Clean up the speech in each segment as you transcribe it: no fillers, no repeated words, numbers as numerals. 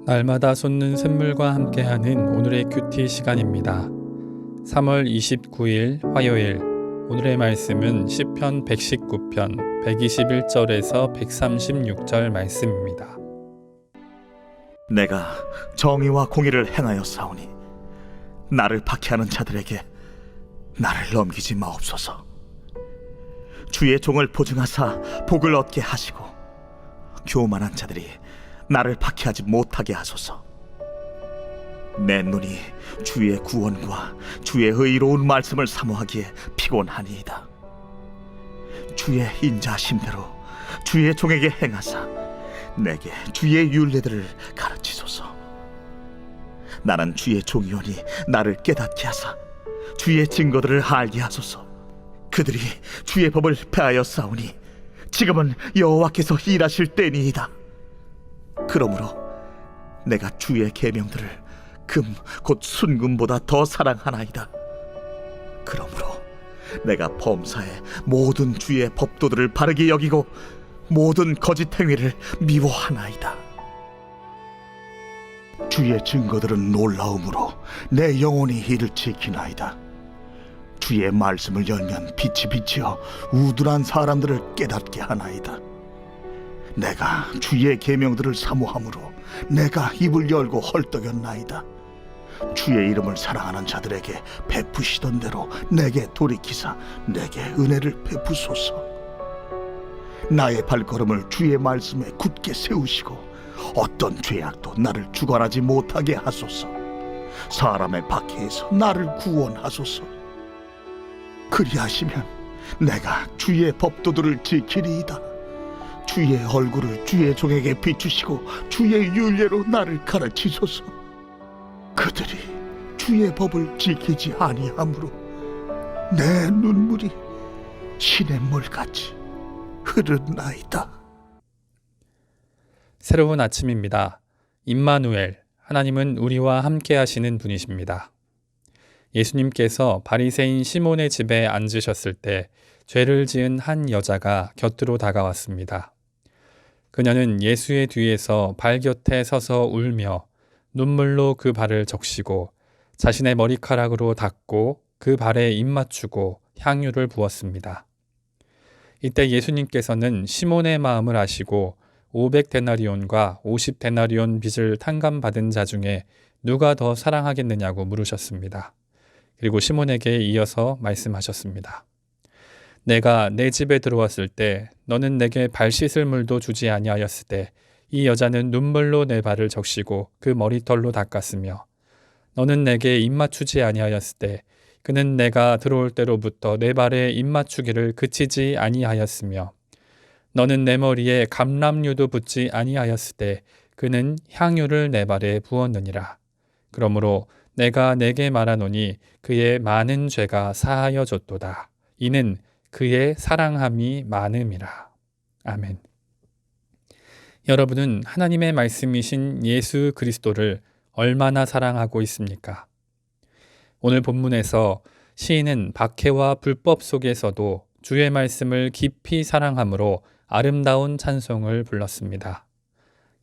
날마다 솟는 샘물과 함께하는 오늘의 큐티 시간입니다. 3월 29일 화요일, 오늘의 말씀은 시편 119편 121절에서 136절 말씀입니다. 내가 정의와 공의를 행하여 싸우니 나를 박해하는 자들에게 나를 넘기지 마옵소서. 주의 종을 보증하사 복을 얻게 하시고 교만한 자들이 나를 박해하지 못하게 하소서. 내 눈이 주의 구원과 주의 의로운 말씀을 사모하기에 피곤하니이다. 주의 인자하심대로 주의 종에게 행하사 내게 주의 율례들을 가르치소서. 나는 주의 종이오니 나를 깨닫게 하사 주의 증거들을 알게 하소서. 그들이 주의 법을 폐하여 싸우니 지금은 여호와께서 일하실 때니이다. 그러므로 내가 주의 계명들을 금 곧 순금보다 더 사랑하나이다. 그러므로 내가 범사에 모든 주의 법도들을 바르게 여기고 모든 거짓 행위를 미워하나이다. 주의 증거들은 놀라움으로 내 영혼이 이를 지키나이다. 주의 말씀을 열면 빛이 비치어 우둔한 사람들을 깨닫게 하나이다. 내가 주의 계명들을 사모함으로 내가 입을 열고 헐떡였나이다. 주의 이름을 사랑하는 자들에게 베푸시던 대로 내게 돌이키사 내게 은혜를 베푸소서. 나의 발걸음을 주의 말씀에 굳게 세우시고 어떤 죄악도 나를 주관하지 못하게 하소서. 사람의 박해에서 나를 구원하소서. 그리하시면 내가 주의 법도들을 지키리이다. 주의 얼굴을 주의 종에게 비추시고 주의 율례로 나를 가르치소서. 그들이 주의 법을 지키지 아니하므로 내 눈물이 시냇물같이 흐르나이다. 새로운 아침입니다. 임마누엘, 하나님은 우리와 함께 하시는 분이십니다. 예수님께서 바리새인 시몬의 집에 앉으셨을 때 죄를 지은 한 여자가 곁으로 다가왔습니다. 그녀는 예수의 뒤에서 발 곁에 서서 울며 눈물로 그 발을 적시고 자신의 머리카락으로 닦고 그 발에 입 맞추고 향유를 부었습니다. 이때 예수님께서는 시몬의 마음을 아시고 500데나리온과 50데나리온 빚을 탕감받은 자 중에 누가 더 사랑하겠느냐고 물으셨습니다. 그리고 시몬에게 이어서 말씀하셨습니다. 내가 내 집에 들어왔을 때 너는 내게 발 씻을 물도 주지 아니하였을 때 이 여자는 눈물로 내 발을 적시고 그 머리털로 닦았으며 너는 내게 입 맞추지 아니하였을 때 그는 내가 들어올 때로부터 내 발에 입 맞추기를 그치지 아니하였으며 너는 내 머리에 감람류도 붓지 아니하였을 때 그는 향유를 내 발에 부었느니라. 그러므로 내가 내게 말하노니 그의 많은 죄가 사하여졌도다. 이는 그의 사랑함이 많음이라. 아멘. 여러분은 하나님의 말씀이신 예수 그리스도를 얼마나 사랑하고 있습니까? 오늘 본문에서 시인은 박해와 불법 속에서도 주의 말씀을 깊이 사랑함으로 아름다운 찬송을 불렀습니다.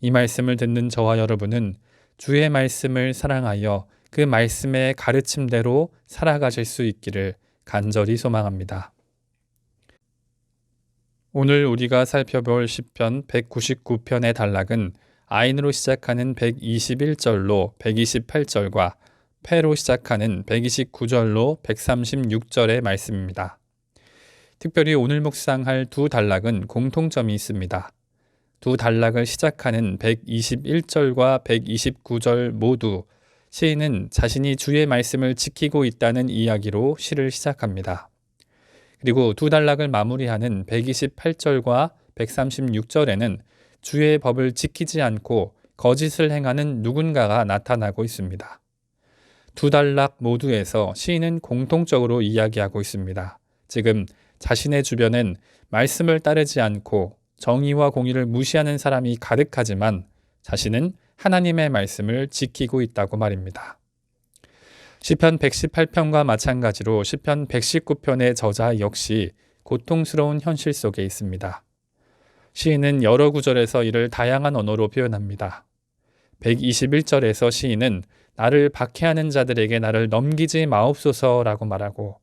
이 말씀을 듣는 저와 여러분은 주의 말씀을 사랑하여 그 말씀의 가르침대로 살아가실 수 있기를 간절히 소망합니다. 오늘 우리가 살펴볼 시편 199편의 단락은 아인으로 시작하는 121절로 128절과 페로 시작하는 129절로 136절의 말씀입니다. 특별히 오늘 묵상할 두 단락은 공통점이 있습니다. 두 단락을 시작하는 121절과 129절 모두 시인은 자신이 주의 말씀을 지키고 있다는 이야기로 시를 시작합니다. 그리고 두 단락을 마무리하는 128절과 136절에는 주의 법을 지키지 않고 거짓을 행하는 누군가가 나타나고 있습니다. 두 단락 모두에서 시인은 공통적으로 이야기하고 있습니다. 지금 자신의 주변엔 말씀을 따르지 않고 정의와 공의를 무시하는 사람이 가득하지만 자신은 하나님의 말씀을 지키고 있다고 말입니다. 시편 118편과 마찬가지로 시편 119편의 저자 역시 고통스러운 현실 속에 있습니다. 시인은 여러 구절에서 이를 다양한 언어로 표현합니다. 121절에서 시인은 나를 박해하는 자들에게 나를 넘기지 마옵소서라고 말하고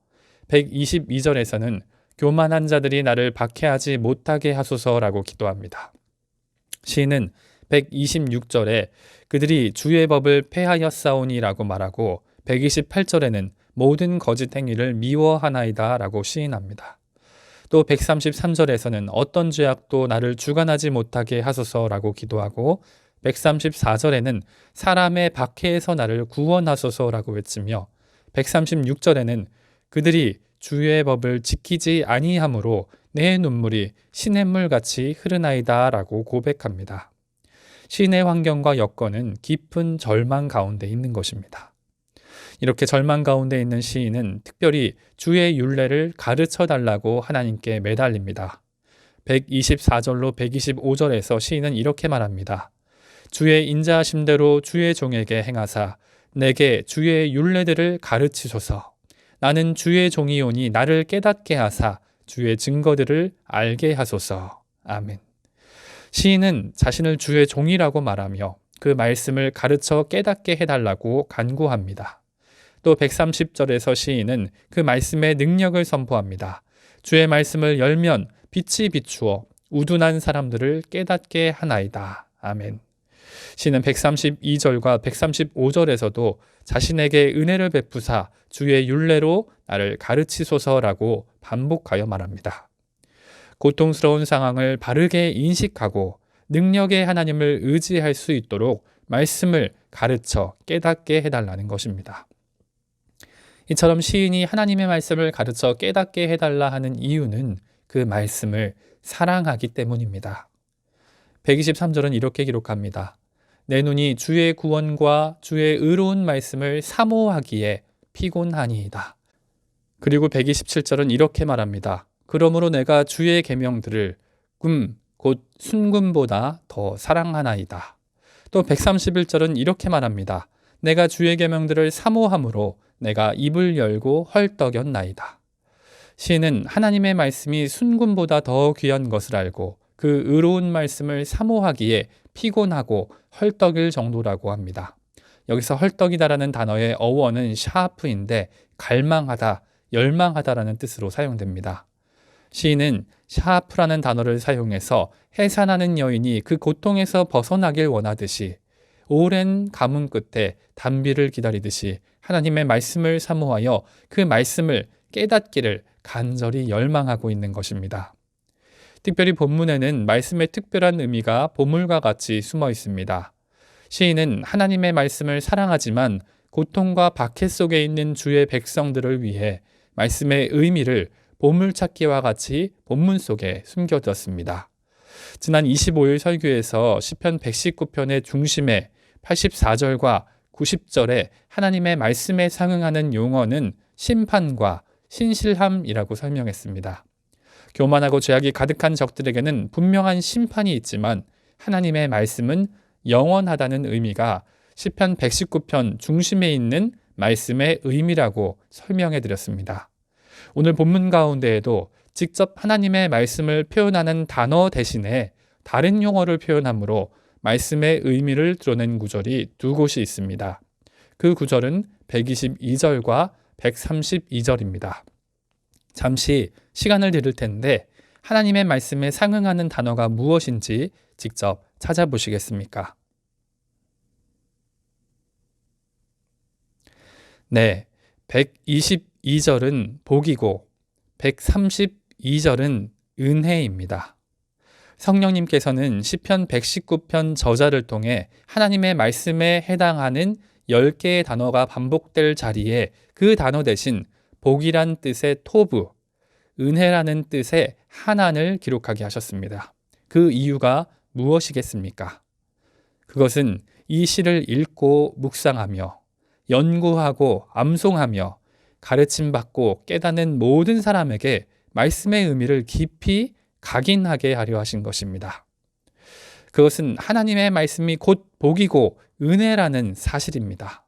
122절에서는 교만한 자들이 나를 박해하지 못하게 하소서라고 기도합니다. 시인은 126절에 그들이 주의 법을 폐하였사오니라고 말하고 128절에는 모든 거짓 행위를 미워하나이다 라고 시인합니다. 또 133절에서는 어떤 죄악도 나를 주관하지 못하게 하소서라고 기도하고 134절에는 사람의 박해에서 나를 구원하소서라고 외치며 136절에는 그들이 주의 법을 지키지 아니하므로 내 눈물이 시냇물같이 흐르나이다 라고 고백합니다. 시인의 환경과 여건은 깊은 절망 가운데 있는 것입니다. 이렇게 절망 가운데 있는 시인은 특별히 주의 율례를 가르쳐 달라고 하나님께 매달립니다. 124절로 125절에서 시인은 이렇게 말합니다. 주의 인자하심대로 주의 종에게 행하사 내게 주의 율례들을 가르치소서. 나는 주의 종이오니 나를 깨닫게 하사 주의 증거들을 알게 하소서. 아멘. 시인은 자신을 주의 종이라고 말하며 그 말씀을 가르쳐 깨닫게 해달라고 간구합니다. 또 130절에서 시인은 그 말씀의 능력을 선포합니다. 주의 말씀을 열면 빛이 비추어 우둔한 사람들을 깨닫게 하나이다. 아멘. 시는 132절과 135절에서도 자신에게 은혜를 베푸사 주의 율례로 나를 가르치소서라고 반복하여 말합니다. 고통스러운 상황을 바르게 인식하고 능력의 하나님을 의지할 수 있도록 말씀을 가르쳐 깨닫게 해달라는 것입니다. 이처럼 시인이 하나님의 말씀을 가르쳐 깨닫게 해달라 하는 이유는 그 말씀을 사랑하기 때문입니다. 123절은 이렇게 기록합니다. 내 눈이 주의 구원과 주의 의로운 말씀을 사모하기에 피곤하니이다. 그리고 127절은 이렇게 말합니다. 그러므로 내가 주의 계명들을 곧 순금보다 더 사랑하나이다. 또 131절은 이렇게 말합니다. 내가 주의 계명들을 사모함으로 내가 입을 열고 헐떡였나이다. 시인은 하나님의 말씀이 순금보다 더 귀한 것을 알고 그 의로운 말씀을 사모하기에 피곤하고 헐떡일 정도라고 합니다. 여기서 헐떡이다라는 단어의 어원은 샤프인데 갈망하다, 열망하다라는 뜻으로 사용됩니다. 시인은 샤프라는 단어를 사용해서 해산하는 여인이 그 고통에서 벗어나길 원하듯이 오랜 가뭄 끝에 단비를 기다리듯이 하나님의 말씀을 사모하여 그 말씀을 깨닫기를 간절히 열망하고 있는 것입니다. 특별히 본문에는 말씀의 특별한 의미가 보물과 같이 숨어 있습니다. 시인은 하나님의 말씀을 사랑하지만 고통과 박해 속에 있는 주의 백성들을 위해 말씀의 의미를 보물찾기와 같이 본문 속에 숨겨뒀습니다. 지난 25일 설교에서 시편 119편의 중심에 84절과 90절에 하나님의 말씀에 상응하는 용어는 심판과 신실함이라고 설명했습니다. 교만하고 죄악이 가득한 적들에게는 분명한 심판이 있지만 하나님의 말씀은 영원하다는 의미가 시편 119편 중심에 있는 말씀의 의미라고 설명해 드렸습니다. 오늘 본문 가운데에도 직접 하나님의 말씀을 표현하는 단어 대신에 다른 용어를 표현하므로 말씀의 의미를 드러낸 구절이 두 곳이 있습니다. 그 구절은 122절과 132절입니다. 잠시 시간을 드릴 텐데 하나님의 말씀에 상응하는 단어가 무엇인지 직접 찾아보시겠습니까? 네, 122절은 복이고 132절은 은혜입니다. 성령님께서는 시편 119편 저자를 통해 하나님의 말씀에 해당하는 10개의 단어가 반복될 자리에 그 단어 대신 복이란 뜻의 토브, 은혜라는 뜻의 하난을 기록하게 하셨습니다. 그 이유가 무엇이겠습니까? 그것은 이 시를 읽고 묵상하며 연구하고 암송하며 가르침받고 깨닫는 모든 사람에게 말씀의 의미를 깊이 각인하게 하려 하신 것입니다. 그것은 하나님의 말씀이 곧 복이고 은혜라는 사실입니다.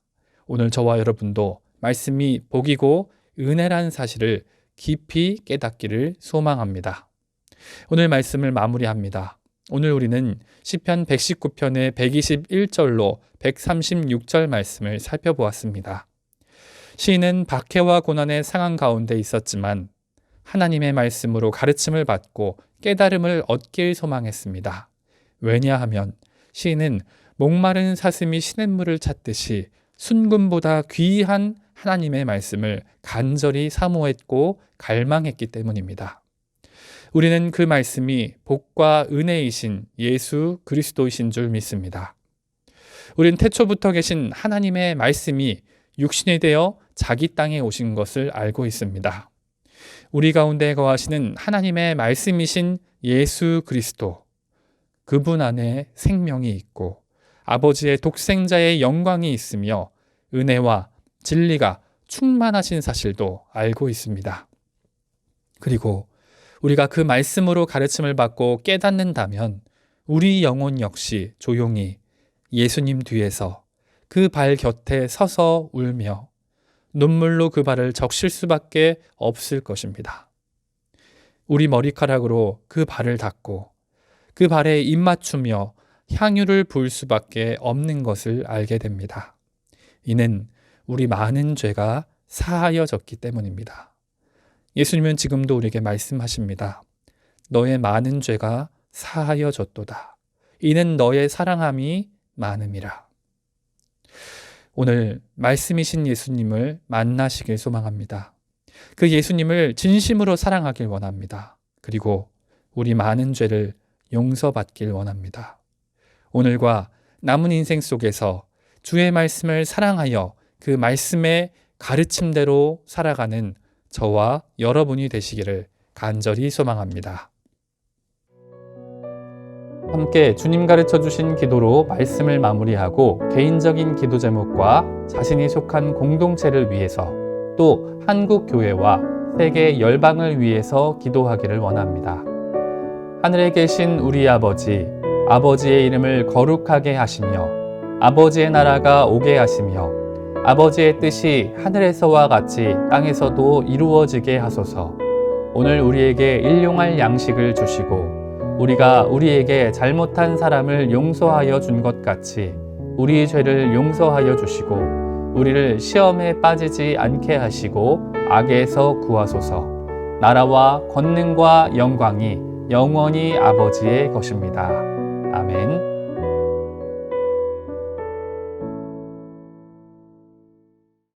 오늘 저와 여러분도 말씀이 복이고 은혜라는 사실을 깊이 깨닫기를 소망합니다. 오늘 말씀을 마무리합니다. 오늘 우리는 시편 119편의 121절로 136절 말씀을 살펴보았습니다. 시인은 박해와 고난의 상황 가운데 있었지만 하나님의 말씀으로 가르침을 받고 깨달음을 얻길 소망했습니다. 왜냐하면 시인은 목마른 사슴이 시냇물을 찾듯이 순금보다 귀한 하나님의 말씀을 간절히 사모했고 갈망했기 때문입니다. 우리는 그 말씀이 복과 은혜이신 예수 그리스도이신 줄 믿습니다. 우린 태초부터 계신 하나님의 말씀이 육신이 되어 자기 땅에 오신 것을 알고 있습니다. 우리 가운데 거하시는 하나님의 말씀이신 예수 그리스도, 그분 안에 생명이 있고 아버지의 독생자의 영광이 있으며 은혜와 진리가 충만하신 사실도 알고 있습니다. 그리고 우리가 그 말씀으로 가르침을 받고 깨닫는다면 우리 영혼 역시 조용히 예수님 뒤에서 그 발 곁에 서서 울며 눈물로 그 발을 적실 수밖에 없을 것입니다. 우리 머리카락으로 그 발을 닦고 그 발에 입 맞추며 향유를 부을 수밖에 없는 것을 알게 됩니다. 이는 우리 많은 죄가 사하여졌기 때문입니다. 예수님은 지금도 우리에게 말씀하십니다. 너의 많은 죄가 사하여졌도다. 이는 너의 사랑함이 많음이라. 오늘 말씀이신 예수님을 만나시길 소망합니다. 그 예수님을 진심으로 사랑하길 원합니다. 그리고 우리 많은 죄를 용서받길 원합니다. 오늘과 남은 인생 속에서 주의 말씀을 사랑하여 그 말씀의 가르침대로 살아가는 저와 여러분이 되시기를 간절히 소망합니다. 함께 주님 가르쳐 주신 기도로 말씀을 마무리하고 개인적인 기도 제목과 자신이 속한 공동체를 위해서 또 한국 교회와 세계 열방을 위해서 기도하기를 원합니다. 하늘에 계신 우리 아버지, 아버지의 이름을 거룩하게 하시며 아버지의 나라가 오게 하시며 아버지의 뜻이 하늘에서와 같이 땅에서도 이루어지게 하소서. 오늘 우리에게 일용할 양식을 주시고 우리가 우리에게 잘못한 사람을 용서하여 준 것 같이 우리 죄를 용서하여 주시고 우리를 시험에 빠지지 않게 하시고 악에서 구하소서. 나라와 권능과 영광이 영원히 아버지의 것입니다. 아멘.